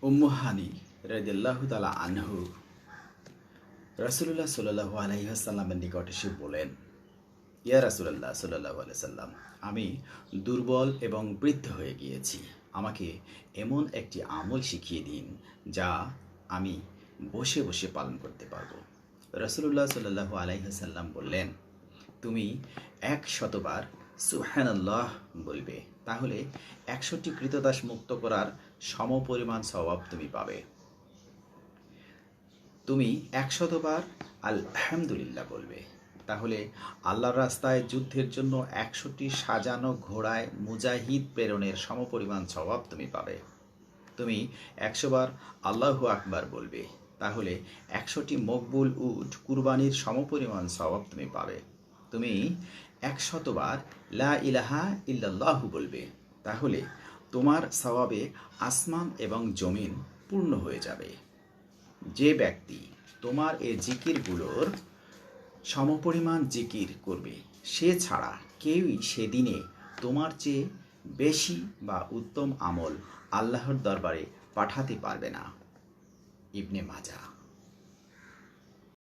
উম্মু হানি রাদিয়াল্লাহু তাআলা আনহু রাসূলুল্লাহ সাল্লাল্লাহু আলাইহি ওয়াসাল্লামের নিকট এসে বলেন, ইয়া রাসূলুল্লাহ সাল্লাল্লাহু আলাইহি সাল্লাম, আমি দুর্বল এবং বৃদ্ধ হয়ে গিয়েছি। আমাকে এমন একটি আমল শিখিয়ে দিন যা আমি বসে বসে পালন করতে পারবো। রাসূলুল্লাহ সাল্লাল্লাহু আলাইহি ওয়াসাল্লাম বললেন, তুমি ১০০বার সুবহানাল্লাহ বলবে, তাহলে ১০০টি কৃতদাস মুক্ত করার সমপরিমাণ সওয়াব তুমি পাবে। তুমি ১০০বার আলহামদুলিল্লাহ বলবে, তাহলে আল্লাহর রাস্তায় যুদ্ধের জন্য ১০০টি সাজানো ঘোড়ায় মুজাহিদ প্রেরণের সমপরিমাণ সওয়াব তুমি পাবে। তুমি ১০০বার আল্লাহু আকবার বলবে, তাহলে ১০০টি মকবুল উট কুরবানির সমপরিমাণ সওয়াব তুমি পাবে। তুমি ১০০বার লা ইলাহা ইল্লাল্লাহু বলবে, তাহলে তোমার সওয়াবে আসমান এবং জমিন পূর্ণ হয়ে যাবে। যে ব্যক্তি তোমার এই জিকিরগুলোর সমপরিমাণ জিকির করবে, সে ছাড়া কেউই সেদিনে তোমার চেয়ে বেশি বা উত্তম আমল আল্লাহর দরবারে পাঠাতে পারবে না। ইবনে মাজাহ।